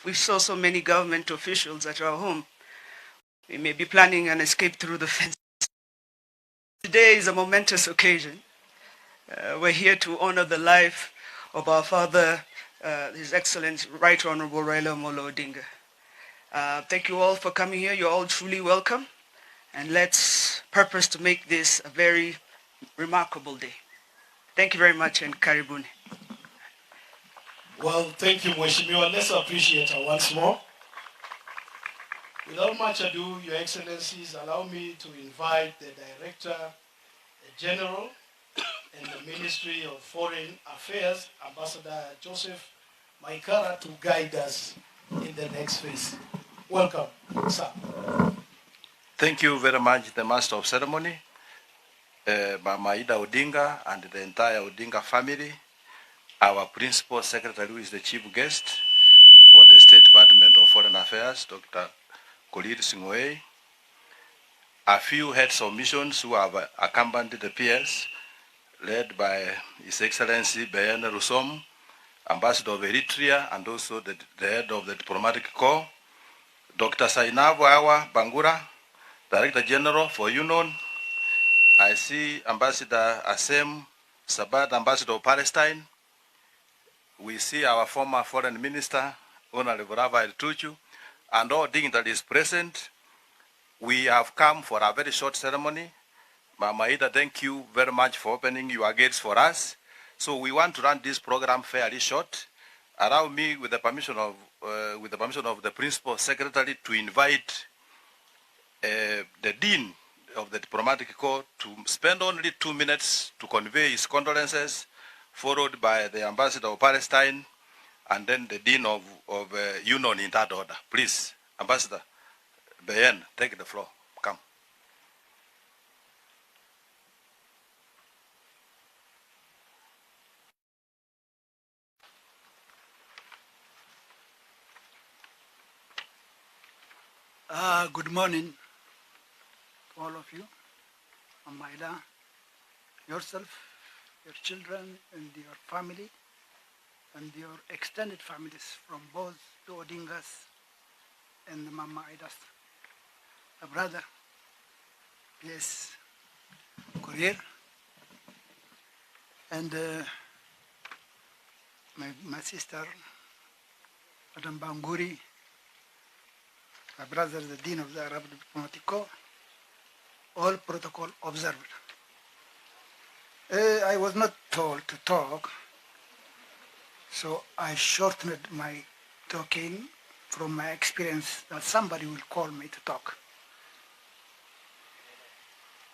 we saw so many government officials at our home. We may be planning an escape through the fence. Today is a momentous occasion. We're here to honor the life of our father, His Excellency Right Honorable Raila Amolo Odinga. Thank you all for coming here. You're all truly welcome. And let's purpose to make this a very remarkable day. Thank you very much, and karibuni. Well, thank you, Mheshimiwa. Let's appreciate her once more. Without much ado, Your Excellencies, allow me to invite the Director General in the Ministry of Foreign Affairs, Ambassador Joseph Maikara, to guide us in the next phase. Welcome, sir. Thank you very much, the Master of Ceremony, Mama Ida Odinga and the entire Odinga family, our Principal Secretary, who is the chief guest for the State Department of Foreign Affairs, Dr. Kolir Singwe, a few heads of missions who have accompanied the peers, led by His Excellency Bayan Rusom, Ambassador of Eritrea, and also the head of the Diplomatic Corps, Dr. Sainabu Awa Bangura, Director General for UNON. I see Ambassador Asem Sabat, Ambassador of Palestine. We see our former Foreign Minister, Honorable Rafael Tuchu, and all dignitaries present. We have come for a very short ceremony. Mama Ida, thank you very much for opening your gates for us. So we want to run this program fairly short. Allow me, with the permission of the Principal Secretary, to invite the Dean of the Diplomatic Corps to spend only 2 minutes to convey his condolences, followed by the Ambassador of Palestine, and then the Dean of UNON in that order. Please, Ambassador Bayen, take the floor. Come. Good morning to all of you, Amaida, yourself, your children, and your family, and your extended families from both the Odingas and the Mama Idas. A brother, yes, Korea, and my sister, Madam Banguri, my brother, the Dean of the Arab Diplomatic Corps, all protocol observed. I was not told to talk, so I shortened my talking from my experience that somebody will call me to talk.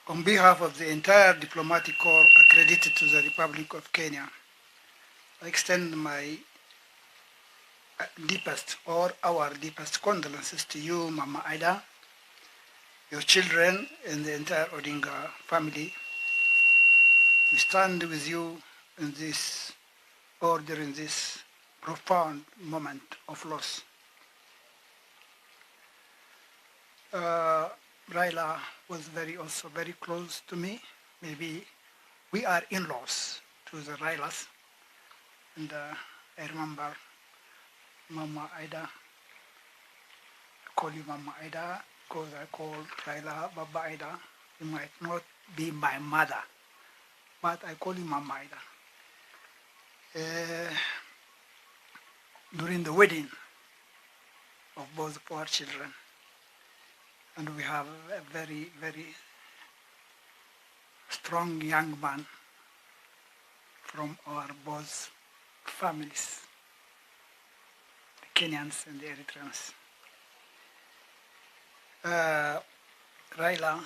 On behalf of the entire diplomatic corps accredited to the Republic of Kenya, I extend my deepest or our deepest condolences to you, Mama Ida, your children, and the entire Odinga family. We stand with you in this order, in this profound moment of loss. Raila was also very close to me. Maybe we are in-laws to the Railas. And I remember Mama Ida, I call you Mama Ida because I call Raila Baba Ida. You might not be my mother, but I call you Mama Ida. During the wedding of both of our children, and we have a very, very strong young man from our both families, the Kenyans and the Eritreans. Raila,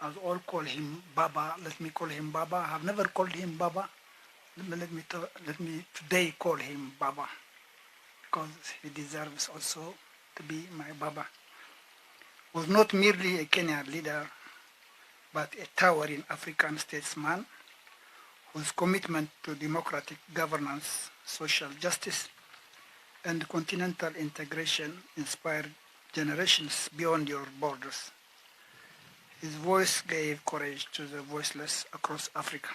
as all call him Baba, let me call him Baba. I have never called him Baba. Let me today call him Baba, because he deserves also to be my Baba. Was not merely a Kenyan leader, but a towering African statesman whose commitment to democratic governance, social justice, and continental integration inspired generations beyond your borders. His voice gave courage to the voiceless across Africa.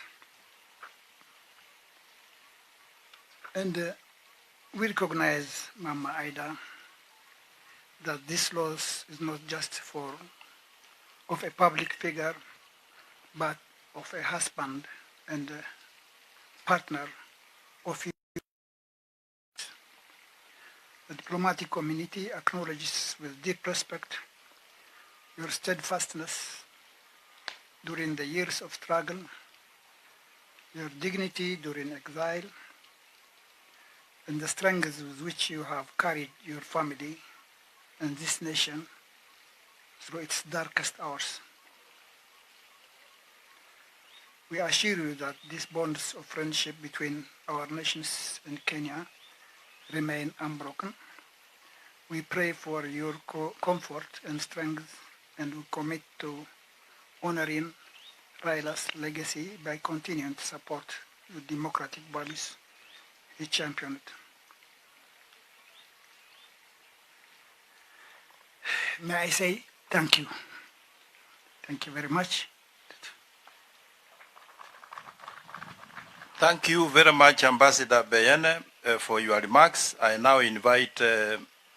And We recognize, Mama Ida, that this loss is not just of a public figure, but of a husband and a partner of you. The diplomatic community acknowledges with deep respect your steadfastness during the years of struggle, your dignity during exile, and the strength with which you have carried your family and this nation through its darkest hours. We assure you that these bonds of friendship between our nations and Kenya remain unbroken. We pray for your comfort and strength, and we commit to honoring Raila's legacy by continuing to support the democratic values he championed. May I say thank you. Thank you very much. Thank you very much, Ambassador Beyene, for your remarks. I now invite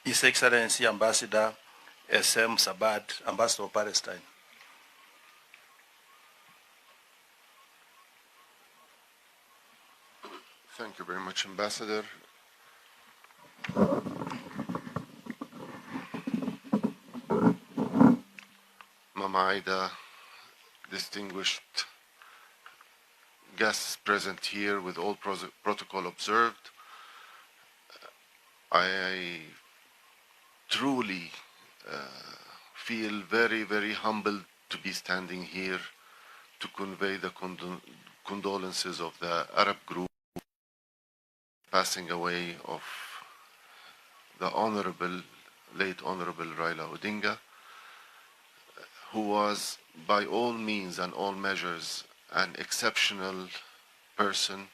His Excellency Ambassador S.M. Sabad, Ambassador of Palestine. Thank you very much, Ambassador. Mama Ida, distinguished guests present here with all protocol observed, I truly feel very, very humbled to be standing here to convey the condolences of the Arab group passing away of the late Honorable Raila Odinga, who was by all means and all measures an exceptional person,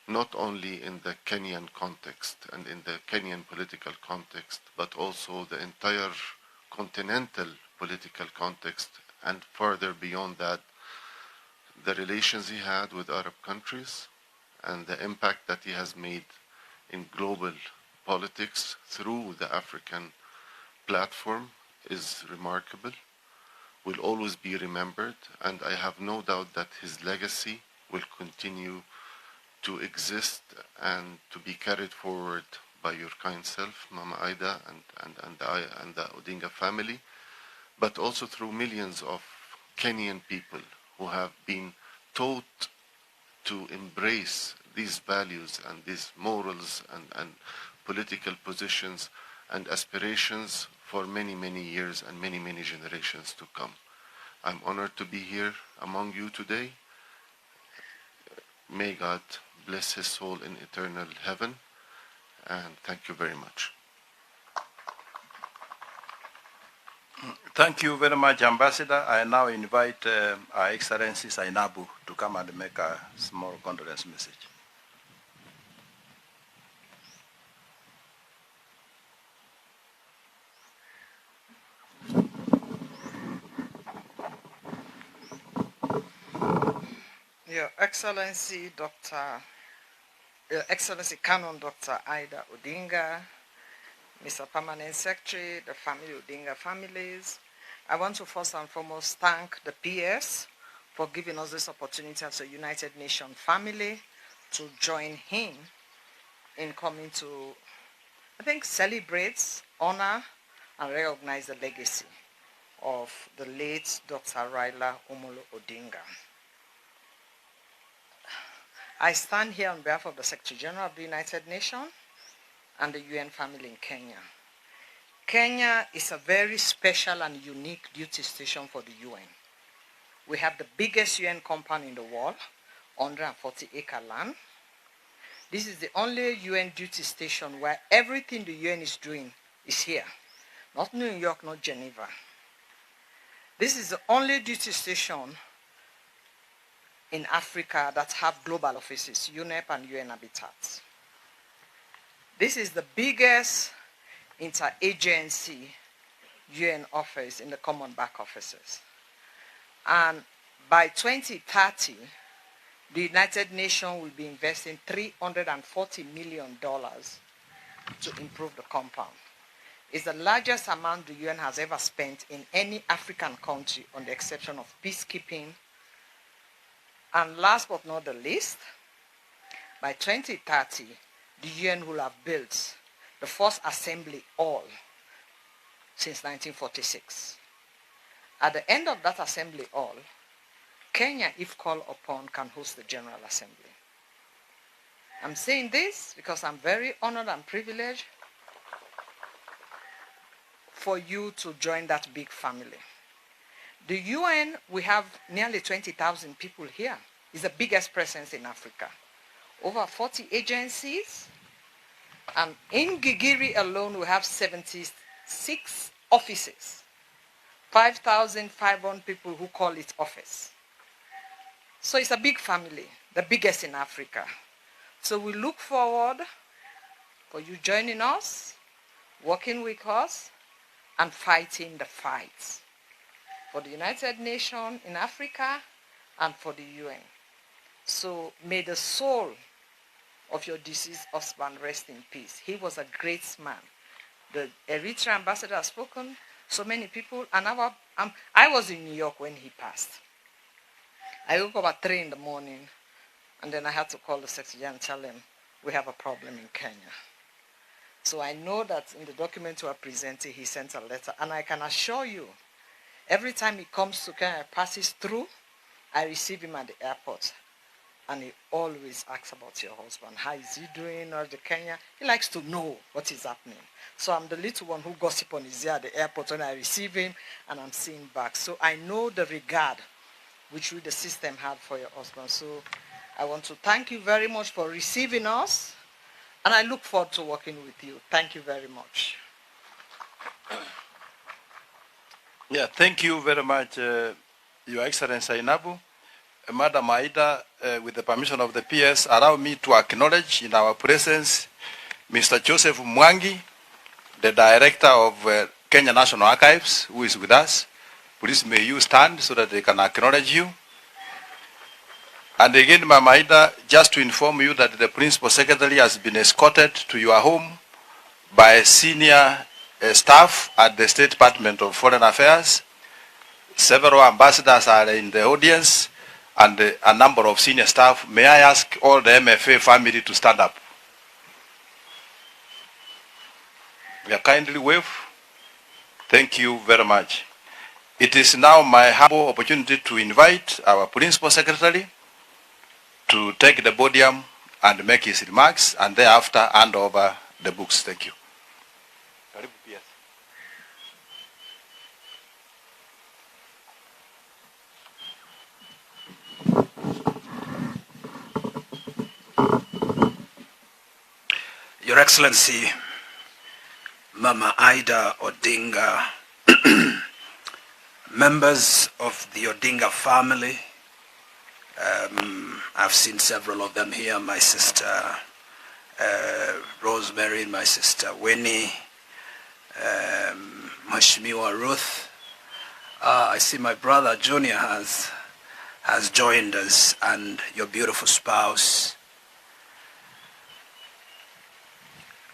not only in the Kenyan context and in the Kenyan political context, but also the entire continental political context, and further beyond that, the relations he had with Arab countries and the impact that he has made in global politics through the African platform is remarkable, will always be remembered, and I have no doubt that his legacy will continue to exist and to be carried forward by your kind self, Mama Ida, and the Odinga family, but also through millions of Kenyan people who have been taught to embrace these values and these morals and political positions and aspirations for many, many years and many, many generations to come. I'm honored to be here among you today. May God bless his soul in eternal heaven, and thank you very much. Thank you very much, Ambassador. I now invite Her Excellency Sainabu to come and make a small condolence message. Your Excellency Canon Dr. Ida Odinga, Mr. Permanent Secretary, the family Odinga families. I want to first and foremost thank the PS for giving us this opportunity as a United Nations family to join him in coming to, I think, celebrate, honor, and recognize the legacy of the late Dr. Raila Amolo Odinga. I stand here on behalf of the Secretary General of the United Nations and the UN family in Kenya. Kenya is a very special and unique duty station for the UN. We have the biggest UN compound in the world, 140-acre land. This is the only UN duty station where everything the UN is doing is here. Not New York, not Geneva. This is the only duty station in Africa that have global offices, UNEP and UN Habitat. This is the biggest interagency UN office in the common back offices. And by 2030, the United Nations will be investing $340 million to improve the compound. It's the largest amount the UN has ever spent in any African country, on the exception of peacekeeping. And last but not the least, by 2030, the UN will have built the first assembly hall since 1946. At the end of that assembly hall, Kenya, if called upon, can host the General Assembly. I'm saying this because I'm very honored and privileged for you to join that big family. The UN, we have nearly 20,000 people here. It's the biggest presence in Africa. Over 40 agencies. And in Gigiri alone, we have 76 offices. 5,500 people who call it office. So it's a big family, the biggest in Africa. So we look forward for you joining us, working with us, and fighting the fights for the United Nations in Africa and for the UN. So may the soul of your deceased husband rest in peace. He was a great man. The Eritrea ambassador has spoken, so many people, and I was in New York when he passed. I woke up at 3 in the morning, and then I had to call the Secretary and tell him, we have a problem in Kenya. So I know that in the document you are presenting, he sent a letter, and I can assure you, every time he comes to Kenya, passes through, I receive him at the airport, and he always asks about your husband. How is he doing, or the Kenya? He likes to know what is happening. So I'm the little one who gossip on his ear at the airport when I receive him, and I'm seeing back. So I know the regard which we, the system, had for your husband. So I want to thank you very much for receiving us, and I look forward to working with you. Thank you very much. Yeah, thank you very much, Your Excellency Inabu. Madam Aida, with the permission of the PS, allow me to acknowledge in our presence Mr. Joseph Mwangi, the Director of Kenya National Archives, who is with us. Please may you stand so that they can acknowledge you. And again, Mama Aida, just to inform you that the Principal Secretary has been escorted to your home by senior staff at the State Department of Foreign Affairs. Several ambassadors are in the audience and a number of senior staff. May I ask all the MFA family to stand up? We are kindly wave. Thank you very much. It is now my humble opportunity to invite our Principal Secretary to take the podium and make his remarks, and thereafter hand over the books. Thank you. Your Excellency, Mama Ida Odinga, members of the Odinga family, I've seen several of them here, my sister Rosemary, my sister Winnie, Mheshimiwa Ruth. I see my brother Junior has joined us, and your beautiful spouse.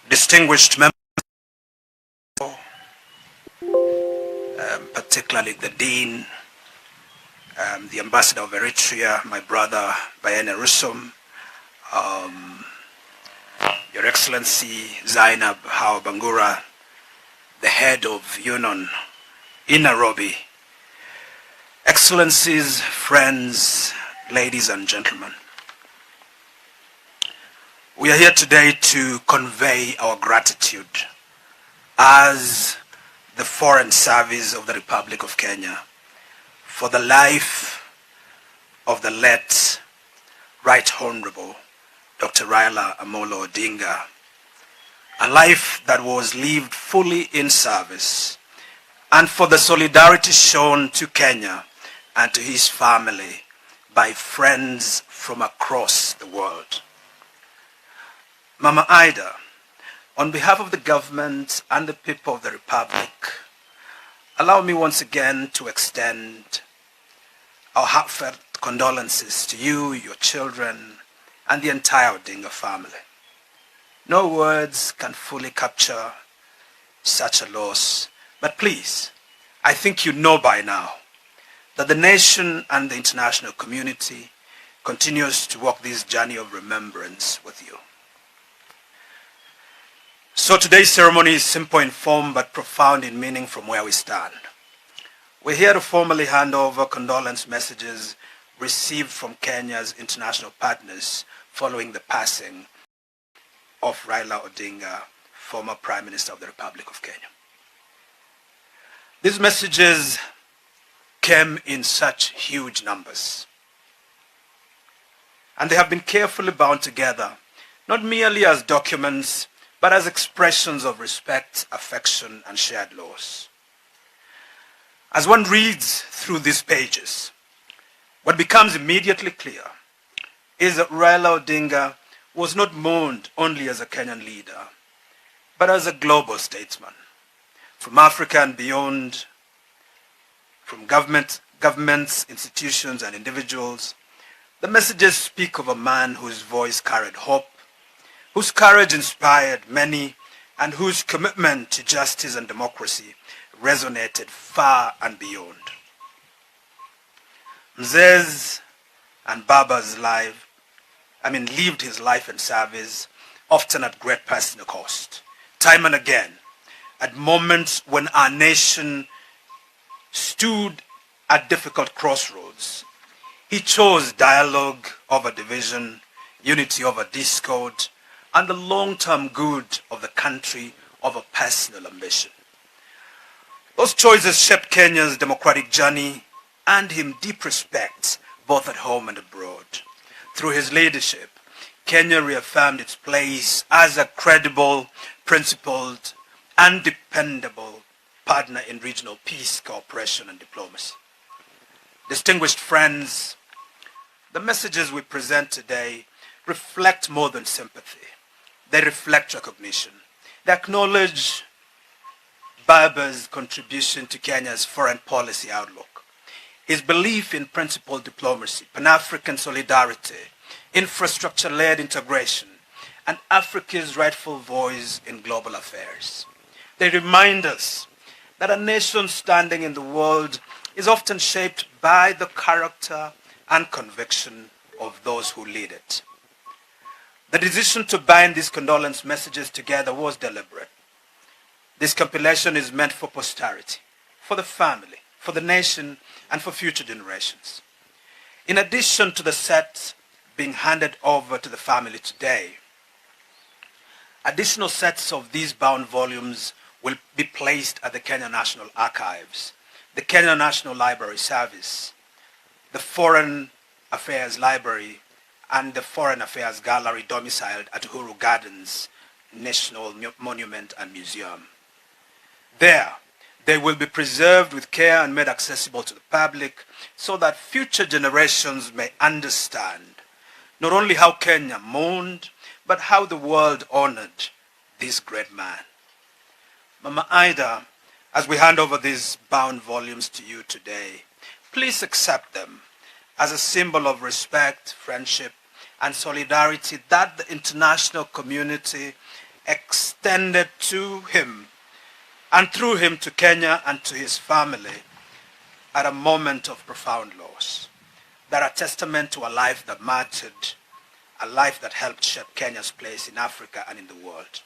Distinguished members, particularly the Dean, the Ambassador of Eritrea, my brother Bayene Rusum, Your Excellency Zainab Hawa Bangura, the head of UNON in Nairobi, Excellencies, friends, ladies and gentlemen. We are here today to convey our gratitude as the Foreign Service of the Republic of Kenya for the life of the late Right Honorable Dr. Raila Amolo Odinga, a life that was lived fully in service, and for the solidarity shown to Kenya and to his family by friends from across the world. Mama Ida, on behalf of the government and the people of the Republic, allow me once again to extend our heartfelt condolences to you, your children, and the entire Odinga family. No words can fully capture such a loss. But please, I think you know by now that the nation and the international community continues to walk this journey of remembrance with you. So today's ceremony is simple in form but profound in meaning from where we stand. We're here to formally hand over condolence messages received from Kenya's international partners following the passing of Raila Odinga, former Prime Minister of the Republic of Kenya. These messages came in such huge numbers, and they have been carefully bound together, not merely as documents, but as expressions of respect, affection, and shared loss. As one reads through these pages, what becomes immediately clear is that Raila Odinga was not mourned only as a Kenyan leader, but as a global statesman. From Africa and beyond, from governments, institutions, and individuals, the messages speak of a man whose voice carried hope, whose courage inspired many, and whose commitment to justice and democracy resonated far and beyond. Mzee and Baba's lived his life and service, often at great personal cost. Time and again, at moments when our nation stood at difficult crossroads, he chose dialogue over division, unity over discord, and the long-term good of the country over personal ambition. Those choices shaped Kenya's democratic journey and him deep respect both at home and abroad. Through his leadership, Kenya reaffirmed its place as a credible, principled, and dependable partner in regional peace, cooperation, and diplomacy. Distinguished friends, the messages we present today reflect more than sympathy. They reflect recognition. They acknowledge Baba's contribution to Kenya's foreign policy outlook, his belief in principled diplomacy, Pan-African solidarity, infrastructure-led integration, and Africa's rightful voice in global affairs. They remind us that a nation's standing in the world is often shaped by the character and conviction of those who lead it. The decision to bind these condolence messages together was deliberate. This compilation is meant for posterity, for the family, for the nation, and for future generations. In addition to the set being handed over to the family today, additional sets of these bound volumes will be placed at the Kenya National Archives, the Kenya National Library Service, the Foreign Affairs Library, and the Foreign Affairs Gallery domiciled at Uhuru Gardens National Monument and Museum. There, they will be preserved with care and made accessible to the public so that future generations may understand not only how Kenya mourned, but how the world honored this great man. Mama Ida, as we hand over these bound volumes to you today, please accept them as a symbol of respect, friendship, and solidarity that the international community extended to him and through him to Kenya and to his family at a moment of profound loss. That are testament to a life that mattered, a life that helped shape Kenya's place in Africa and in the world.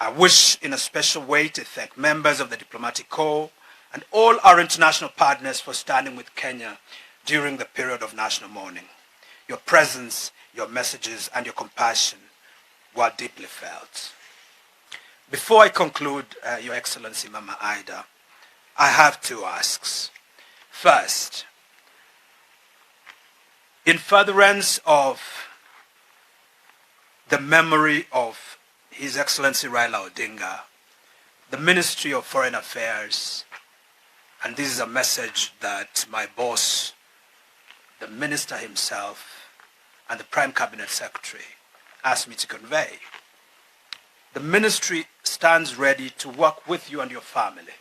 I wish in a special way to thank members of the Diplomatic Corps and all our international partners for standing with Kenya during the period of national mourning. Your presence, your messages, and your compassion were deeply felt. Before I conclude, Your Excellency Mama Ida, I have two asks. First, in furtherance of the memory of His Excellency Raila Odinga, the Ministry of Foreign Affairs, and this is a message that my boss, the Minister himself, and the Prime Cabinet Secretary asked me to convey. The Ministry stands ready to work with you and your family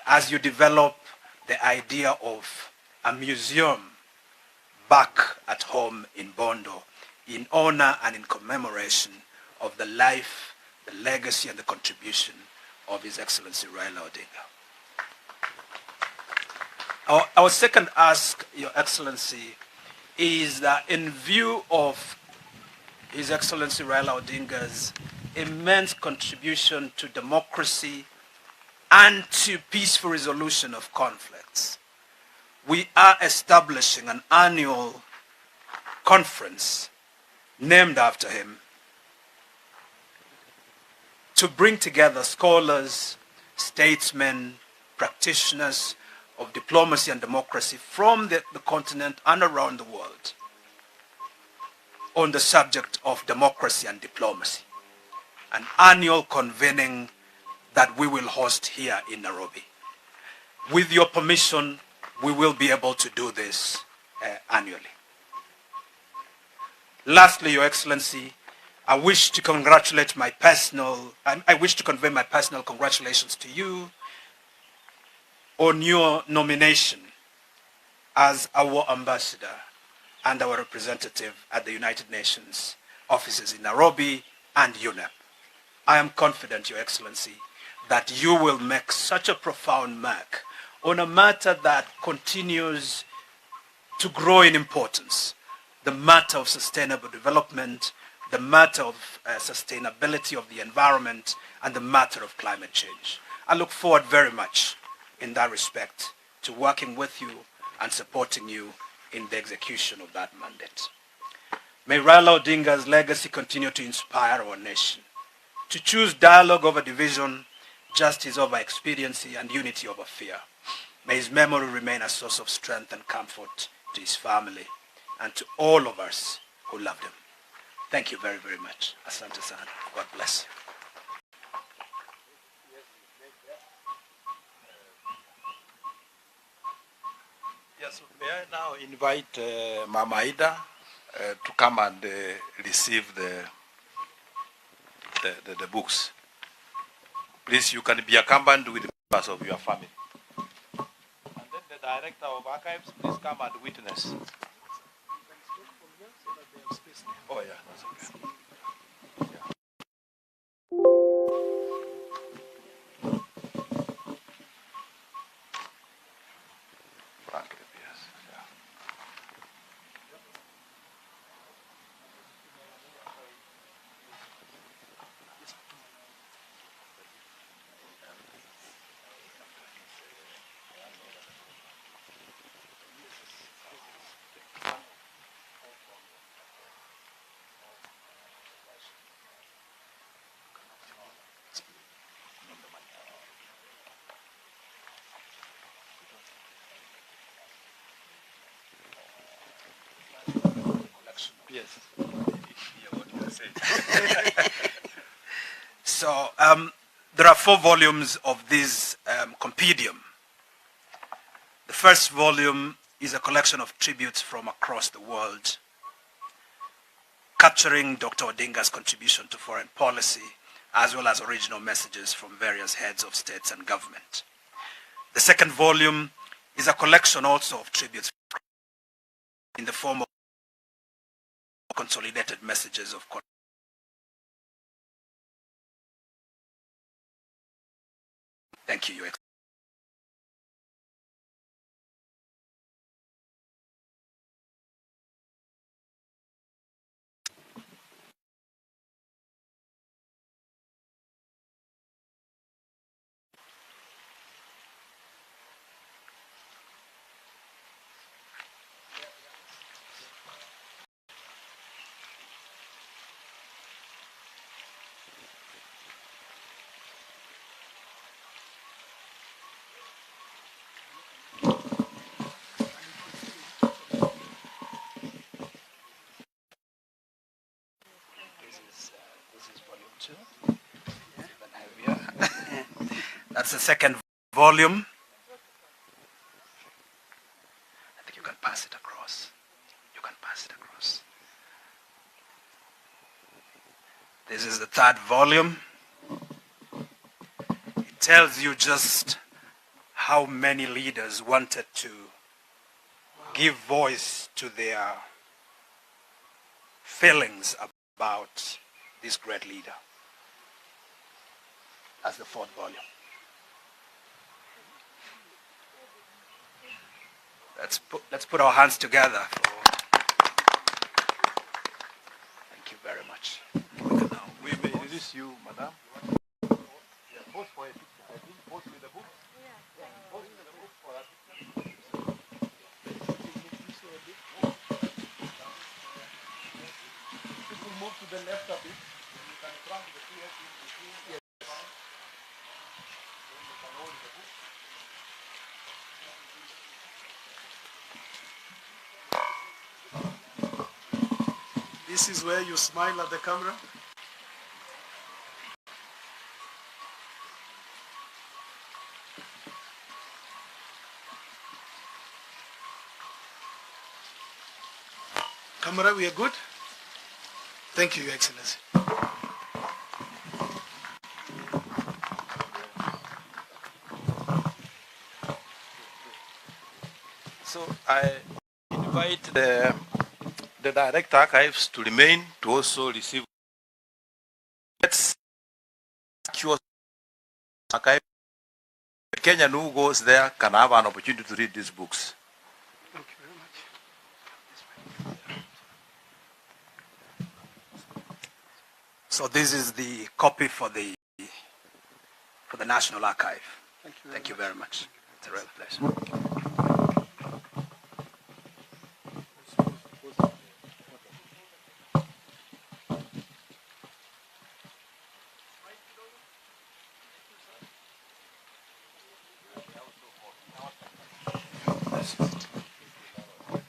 as you develop the idea of a museum back at home in Bondo in honor and in commemoration of the life, the legacy, and the contribution of His Excellency Raila Odinga. Our second ask, Your Excellency, is that in view of His Excellency Raila Odinga's immense contribution to democracy and to peaceful resolution of conflicts, we are establishing an annual conference named after him to bring together scholars, statesmen, practitioners of diplomacy and democracy from the continent and around the world on the subject of democracy and diplomacy. An annual convening that we will host here in Nairobi. With your permission, we will be able to do this annually. Lastly, Your Excellency, I wish to convey my personal congratulations to you on your nomination as our ambassador and our representative at the United Nations offices in Nairobi and UNEP. I am confident, Your Excellency, that you will make such a profound mark on a matter that continues to grow in importance, the matter of sustainable development, the matter of sustainability of the environment, and the matter of climate change. I look forward very much in that respect to working with you and supporting you in the execution of that mandate. May Raila Odinga's legacy continue to inspire our nation to choose dialogue over division, justice over expediency, and unity over fear. May his memory remain a source of strength and comfort to his family and to all of us who loved him. Thank you very, very much. Asante sana. God bless you. Yes, may I now invite Mama Ida to come and receive the books. Please, you can be accompanied with members of your family. And then the director of archives, please come and witness. Oh yeah, that's okay. Yes. So there are 4 volumes of this compendium. The first volume is a collection of tributes from across the world, capturing Dr. Odinga's contribution to foreign policy, as well as original messages from various heads of states and government. The second volume is a collection also of tributes in the form of consolidated messages of Thank you, Your Excellency. This is volume 2. That's the second volume. I think you can pass it across. You can pass it across. This is the third volume. It tells you just how many leaders wanted to give voice to their feelings about this great leader. That's the fourth volume. Let's put our hands together. Thank you very much. We may release you, madam. Pose for a picture. I think pose with the book. Pose with the book for a picture. People move to the left a bit. You can trunk the two heads in between. Yes. Then you can hold the book. This is where you smile at the camera. Camera, we are good? Thank you, Your Excellency. So I invite the direct archives to remain to also receive. Let's archive. A Kenyan who goes there can have an opportunity to read these books. Thank you very much. So this is the copy for the National Archive. Thank you very much. It's a real pleasure.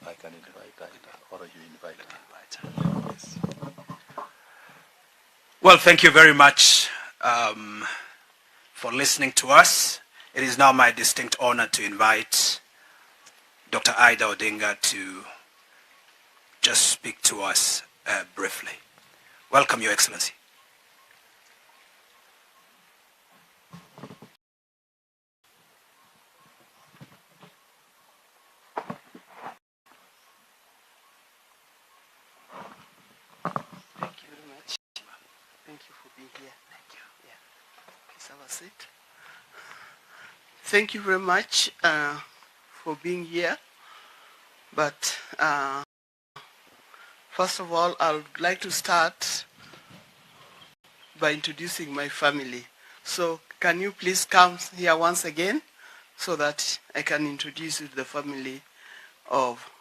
I can invite or you invite her. Yes. Well, thank you very much for listening to us. It is now my distinct honor to invite Dr. Ida Odinga to just speak to us briefly. Welcome, Your Excellency. Thank you very much. Thank you for being here. Thank you. Yeah. Please have a seat. Thank you very much for being here. But first of all, I would like to start by introducing my family. So can you please come here once again so that I can introduce you to the family of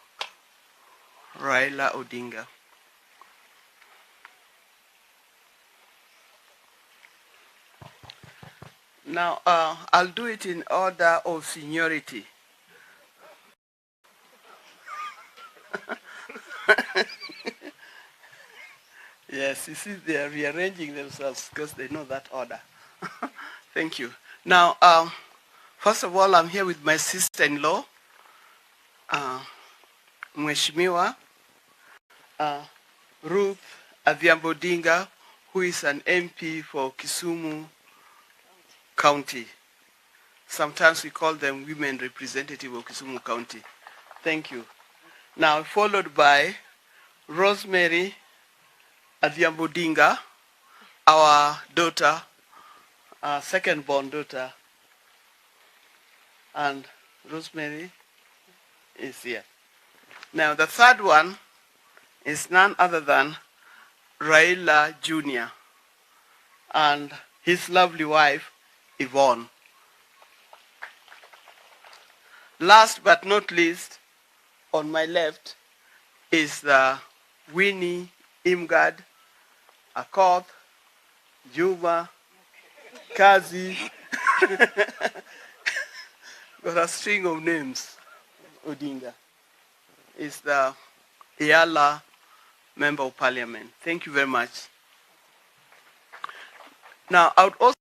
Raila Odinga. Now, I'll do it in order of seniority. Yes, you see, they are rearranging themselves because they know that order. Thank you. Now, first of all, I'm here with my sister-in-law, Mheshimiwa Ruth Adhiambo Odinga, who is an MP for Kisumu County. Sometimes we call them women representative of Kisumu County. Thank you. Now, followed by Rosemary Adhiambo Odinga, our daughter, our second-born daughter, and Rosemary is here. Now, the third one is none other than Raila Jr. and his lovely wife, Yvonne. Last but not least, on my left is Winnie Imgad, Akoth, Juma, Kazi. Got a string of names. Odinga is the Yala Member of Parliament. Thank you very much. Now, I would also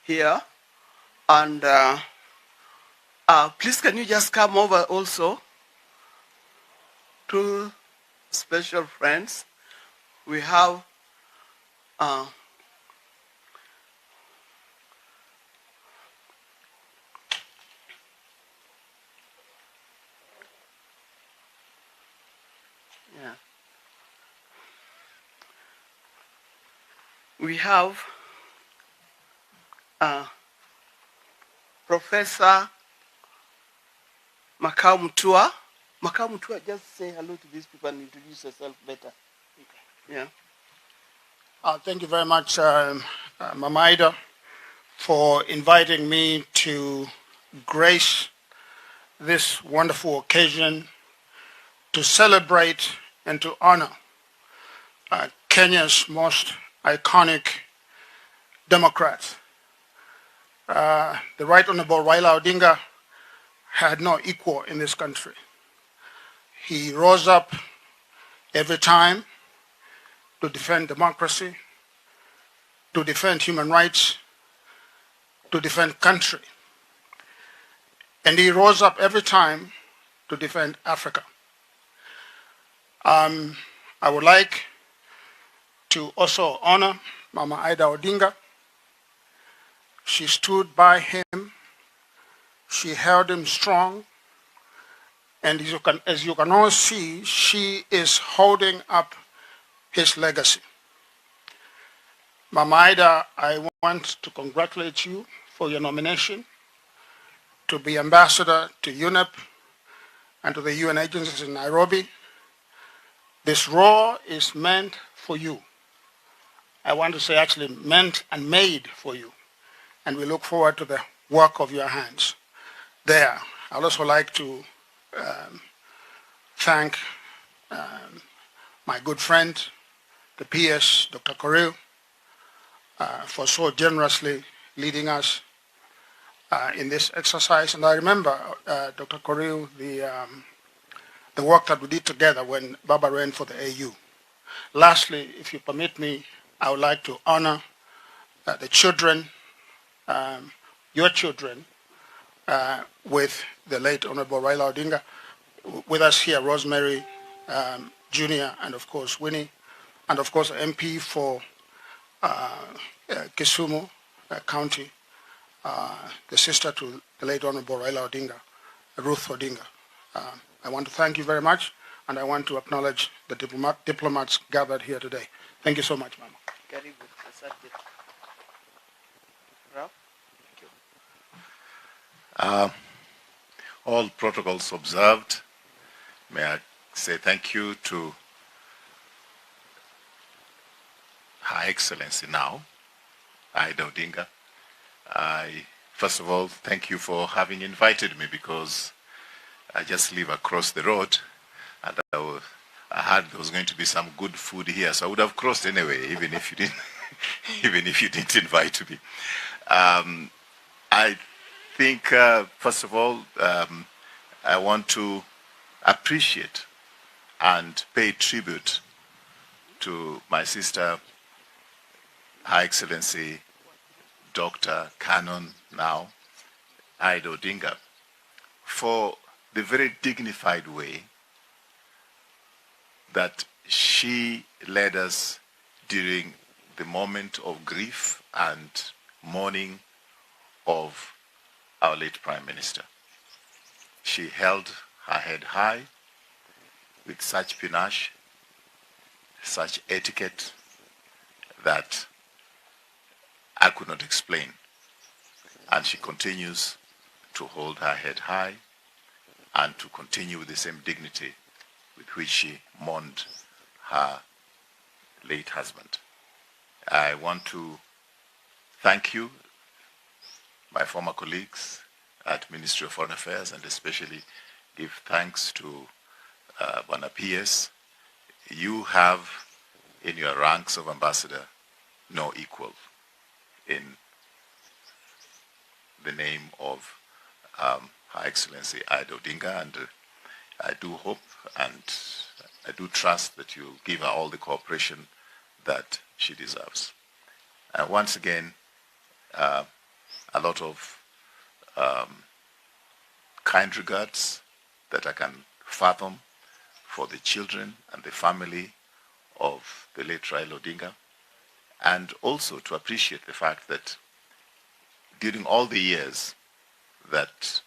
here, and please can you just come over also? Two special friends. We have we have Professor Makau Mutua. Makau Mutua, just say hello to these people and introduce yourself better. Okay. Yeah. Thank you very much, Mama Ida, for inviting me to grace this wonderful occasion to celebrate and to honor Kenya's most iconic Democrat. The Right Honorable Raila Odinga had no equal in this country. He rose up every time to defend democracy, to defend human rights, to defend country. And he rose up every time to defend Africa. I would like to also honor Mama Ida Odinga. She stood by him. She held him strong. And as you can all see, she is holding up his legacy. Mama Ida, I want to congratulate you for your nomination to be ambassador to UNEP and to the UN agencies in Nairobi. This role is meant for you. I want to say actually meant and made for you. And we look forward to the work of your hands there. I'd also like to thank my good friend, the PS, Dr. Korir, for so generously leading us in this exercise. And I remember, Dr. Korir, the work that we did together when Baba ran for the AU. Lastly, if you permit me, I would like to honor the children, your children, with the late Honorable Raila Odinga. With us here, Rosemary Jr. and of course Winnie, and of course MP for Kisumu County, the sister to the late Honorable Raila Odinga, Ruth Odinga. I want to thank you very much, and I want to acknowledge the diplomats gathered here today. Thank you so much, Mama. Very good. Ralph? Thank you. All protocols observed. May I say thank you to Her Excellency now, Ida Odinga. First of all, thank you for having invited me, because I just live across the road, and I heard there was going to be some good food here, so I would have crossed anyway, even if you didn't, even if you didn't invite me. I think, first of all, I want to appreciate and pay tribute to my sister, Her Excellency Dr. Canon now, Ida Odinga, for the very dignified way that she led us during the moment of grief and mourning of our late Prime Minister. She held her head high with such panache, such etiquette that I could not explain. And she continues to hold her head high and to continue with the same dignity with which she mourned her late husband. I want to thank you, my former colleagues at Ministry of Foreign Affairs, and especially give thanks to Bwana PS. You have in your ranks of ambassador no equal in the name of Her Excellency Ida Odinga, and I do hope and I do trust that you'll give her all the cooperation that she deserves. And once again, a lot of kind regards that I can fathom for the children and the family of the late Raila Odinga, and also to appreciate the fact that during all the years that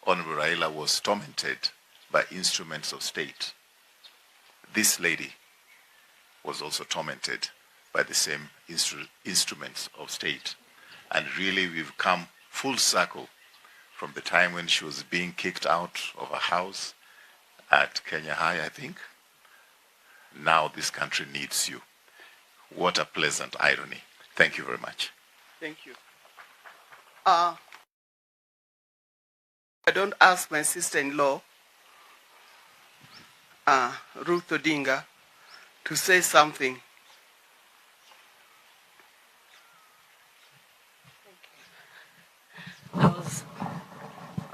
Honorable Raila was tormented by instruments of state, this lady was also tormented by the same instruments of state. And really, we've come full circle from the time when she was being kicked out of a house at Kenya High, I think. Now this country needs you. What a pleasant irony. Thank you very much. Thank you. I don't ask my sister-in-law, Ruth Odinga, to say something.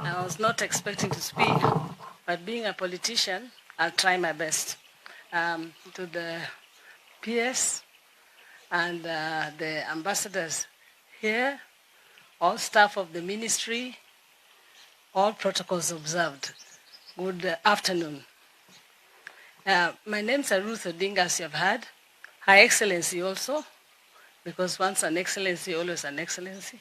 I was not expecting to speak, but being a politician, I'll try my best. To the PS and the ambassadors here, all staff of the ministry, all protocols observed. Good afternoon. My name is Ruth Odinga, as you have heard. Her Excellency also, because once an excellency, always an excellency.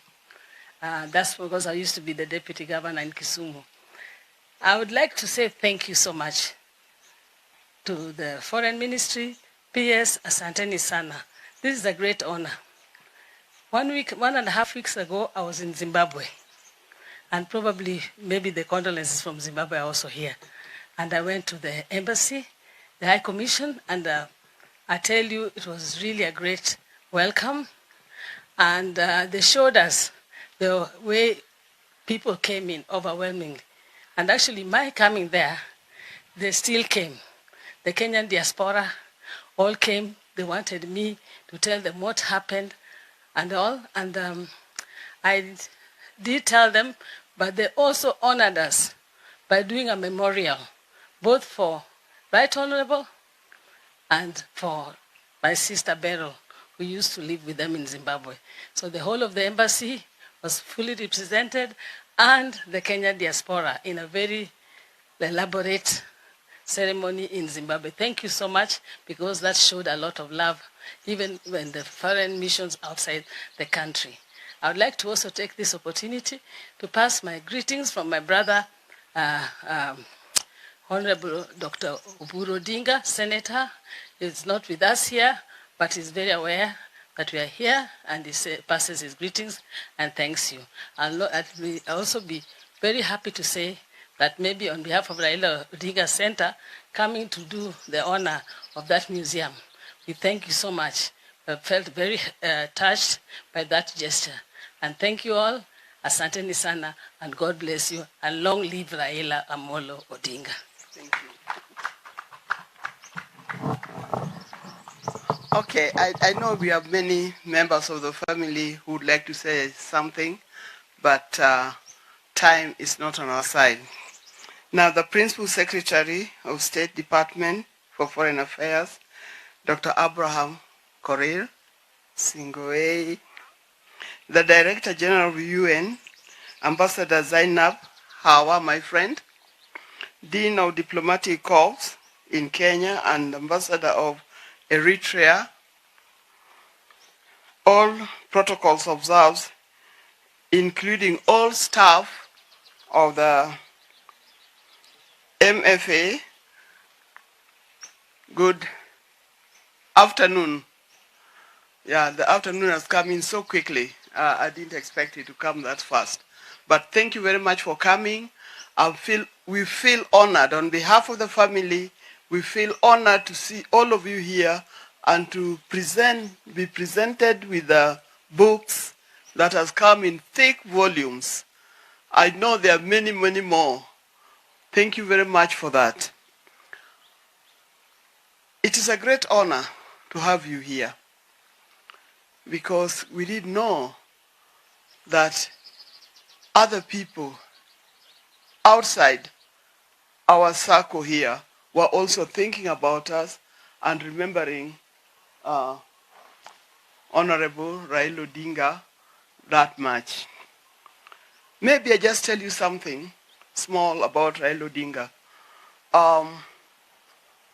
That's because I used to be the deputy governor in Kisumu. I would like to say thank you so much to the Foreign Ministry, PS, Asanteni Sana. This is a great honor. 1.5 weeks ago, I was in Zimbabwe. And probably, maybe the condolences from Zimbabwe are also here. And I went to the embassy, the High Commission, and I tell you, it was really a great welcome. And they showed us the way people came in overwhelmingly. And actually, my coming there, they still came. The Kenyan diaspora all came. They wanted me to tell them what happened and all. And I did tell them, but they also honored us by doing a memorial, both for Right Honorable and for my sister Beryl, who used to live with them in Zimbabwe. So the whole of the embassy was fully represented, and the Kenyan diaspora in a very elaborate ceremony in Zimbabwe. Thank you so much, because that showed a lot of love, even when the foreign missions outside the country. I would like to also take this opportunity to pass my greetings from my brother, Honorable Dr. Oburu Odinga, Senator. He's not with us here, but he's very aware that we are here, and he passes his greetings and thanks you. I'll also be very happy to say that maybe on behalf of Raila Odinga Center, coming to do the honor of that museum, we thank you so much. I felt very touched by that gesture. And thank you all. Asanteni sana, and God bless you, and long live Raila Amolo Odinga. Thank you. Okay, I know we have many members of the family who would like to say something, but time is not on our side. Now, the Principal Secretary of State Department for Foreign Affairs, Dr. Abraham Korir Singoei, the Director General of UN, Ambassador Zainab Hawa, my friend, Dean of Diplomatic Corps in Kenya and Ambassador of Eritrea, all protocols observed, including all staff of the MFA. Good afternoon. Yeah, the afternoon has come in so quickly. I didn't expect it to come that fast. But thank you very much for coming. We feel honored on behalf of the family. We feel honored to see all of you here and to be presented with the books that has come in thick volumes. I know there are many, many more. Thank you very much for that. It is a great honor to have you here, because we did know that other people outside our circle here were also thinking about us and remembering Honorable Raila Odinga that much. Maybe I just tell you something small about Raila Odinga.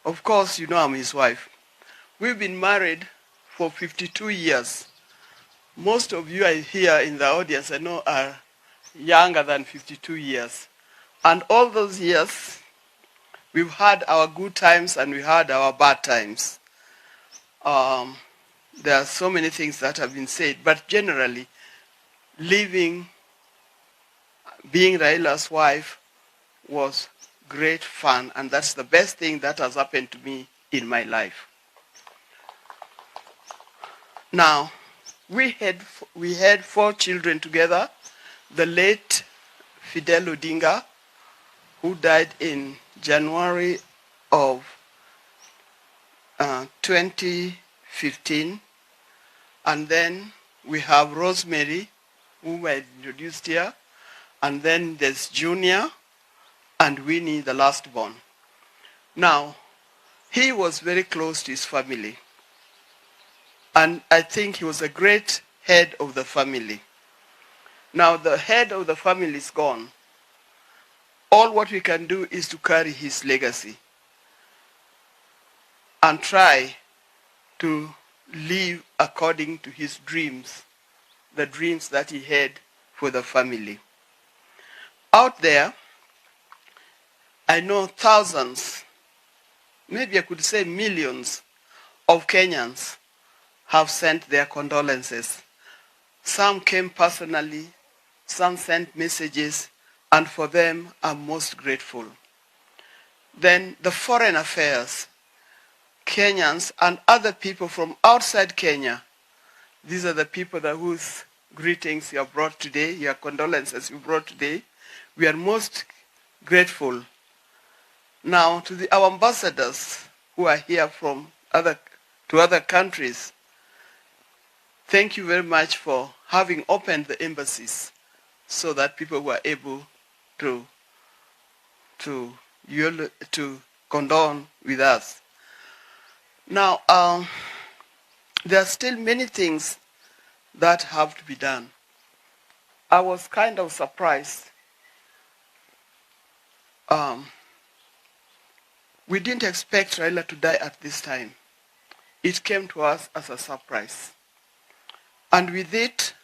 Of course, you know I'm his wife. We've been married for 52 years. Most of you here in the audience, I know, are younger than 52 years. And all those years, we've had our good times and we had our bad times. there are so many things that have been said, but generally, being Raila's wife was great fun, and that's the best thing that has happened to me in my life. Now, we had 4 children together. The late Fidel Odinga, who died in January of 2015. And then we have Rosemary, whom I introduced here. And then there's Junior and Winnie, the last born. Now, he was very close to his family. And I think he was a great head of the family. Now, the head of the family is gone. All what we can do is to carry his legacy and try to live according to his dreams, the dreams that he had for the family. Out there, I know thousands, maybe I could say millions of Kenyans have sent their condolences. Some came personally, some sent messages, and for them, I'm most grateful. Then the foreign affairs, Kenyans and other people from outside Kenya, these are the people whose greetings you have brought today, your condolences you brought today. We are most grateful. Now, to our ambassadors who are here from other countries, thank you very much for having opened the embassies so that people were able to condone with us. Now, there are still many things that have to be done. I was kind of surprised. We didn't expect Raila to die at this time. It came to us as a surprise. And with it,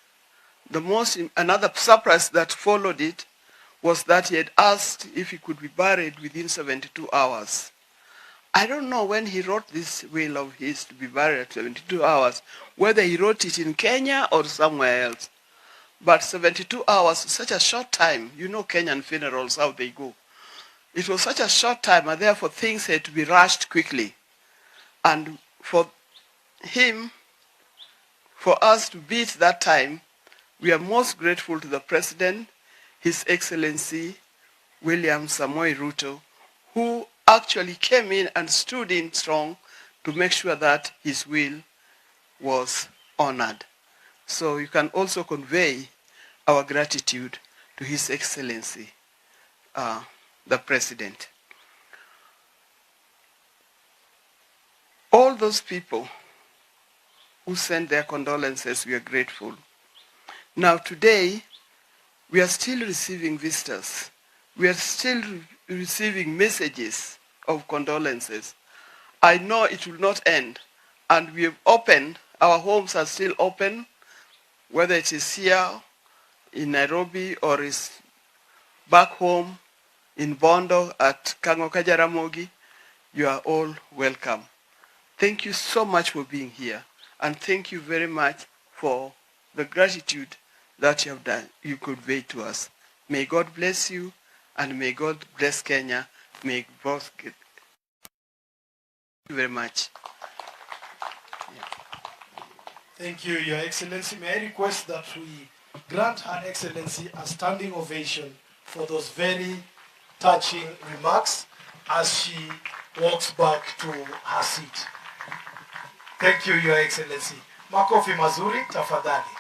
another surprise that followed it was that he had asked if he could be buried within 72 hours. I don't know when he wrote this will of his to be buried at 72 hours, whether he wrote it in Kenya or somewhere else. But 72 hours, such a short time. You know Kenyan funerals, how they go. It was such a short time, and therefore things had to be rushed quickly. And for us to beat that time, we are most grateful to the President, His Excellency William Samoei Ruto, who actually came in and stood in strong to make sure that his will was honored. So you can also convey our gratitude to His Excellency, the President. All those people who sent their condolences, we are grateful. Now today, we are still receiving visitors. We are still receiving messages of condolences. I know it will not end. And we have opened, our homes are still open, whether it is here in Nairobi or is back home in Bondo at Kangoka Jaramogi, you are all welcome. Thank you so much for being here. And thank you very much for the gratitude that you have done, you conveyed to us. May God bless you, and may God bless Kenya. May both get. Thank you very much. Thank you, Your Excellency. May I request that we grant Her Excellency a standing ovation for those very touching remarks as she walks back to her seat. Thank you, Your Excellency. Makofi mazuri, tafadhali.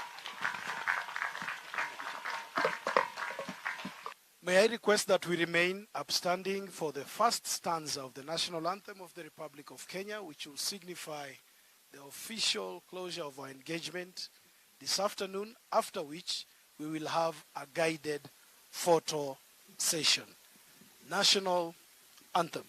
May I request that we remain upstanding for the first stanza of the national anthem of the Republic of Kenya, which will signify the official closure of our engagement this afternoon, after which we will have a guided photo session. National anthem.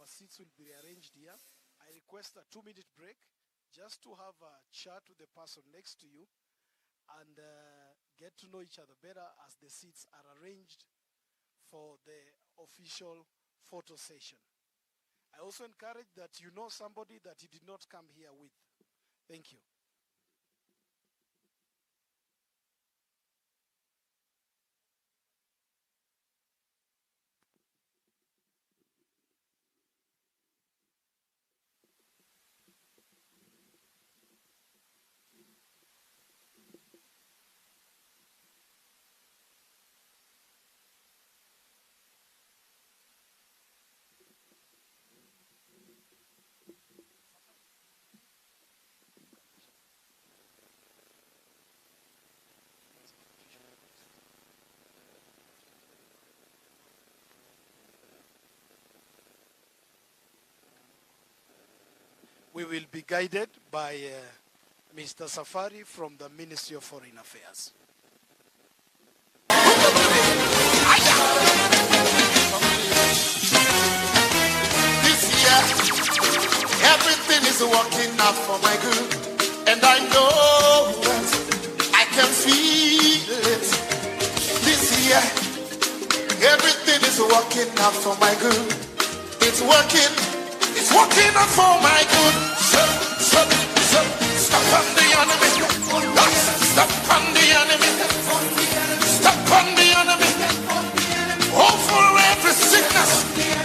seats will be rearranged here. I request a 2-minute break just to have a chat with the person next to you and get to know each other better as the seats are arranged for the official photo session. I also encourage that you know somebody that you did not come here with. Thank you. We will be guided by Mr. Safari from the Ministry of Foreign Affairs. This year, everything is working out for my good, and I know that I can feel it. This year, everything is working out for my good. It's working out for my good. Stop on the enemy. Stop on the enemy. Stop on the enemy. Oh, for every sickness,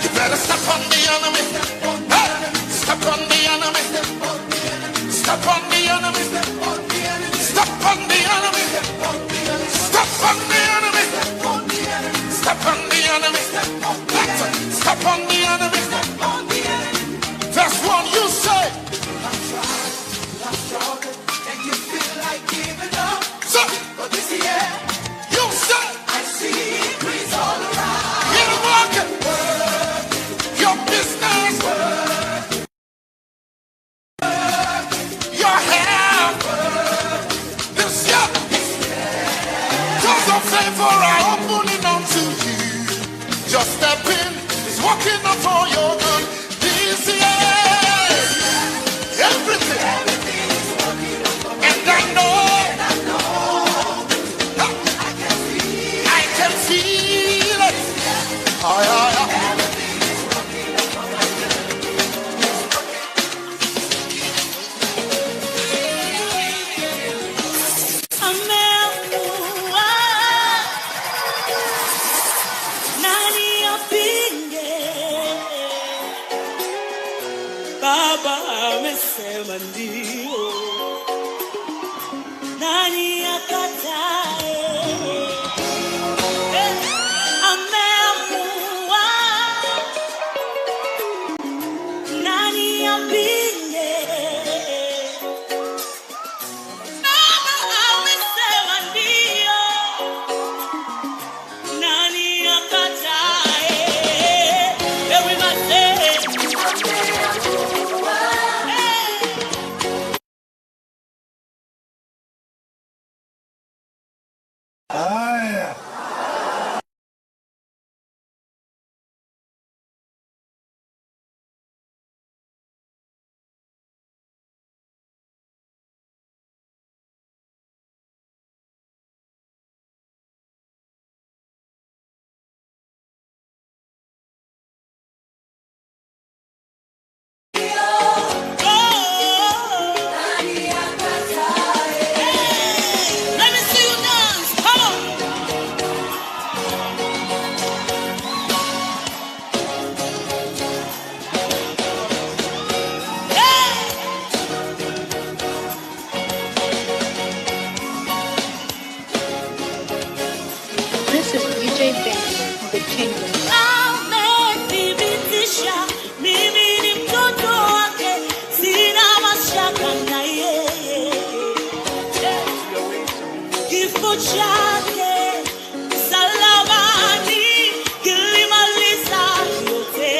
you better stop on the enemy. Stop on the enemy. Stop on the enemy. Stop on the enemy. Stop on the enemy. Stop on the enemy. Stop on the enemy. That's what you say. I'm strong, and you feel like giving up. So, but this year, you say, I see breeze all around. You're working, your business, your health. This year, doors of favor are opening unto you. Just step in, it's working out for your good. This year, everything is working out for me. And I know I can feel it. Baba amesema ndio, nani akatae? Ameamua, nani apinge? Baba amesema ndio, nani akatae? Everybody say, let me see you dance. Come on. This is DJ Ben, the Kingdom. Amethibitisha mimi ni mtoto wake, sina mashaka na yeye. Kifo chake msalabani kilimaliza yote.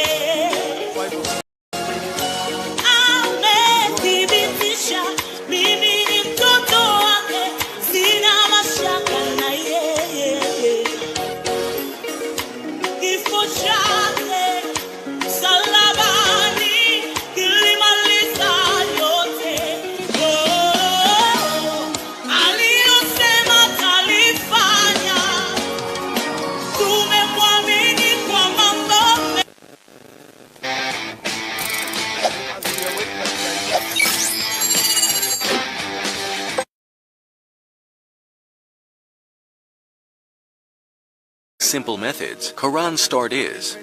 Amethibitisha mimi ni mtoto wake, sina mashaka na yeye. Kifo chake msalabani Simple methods. Quran start is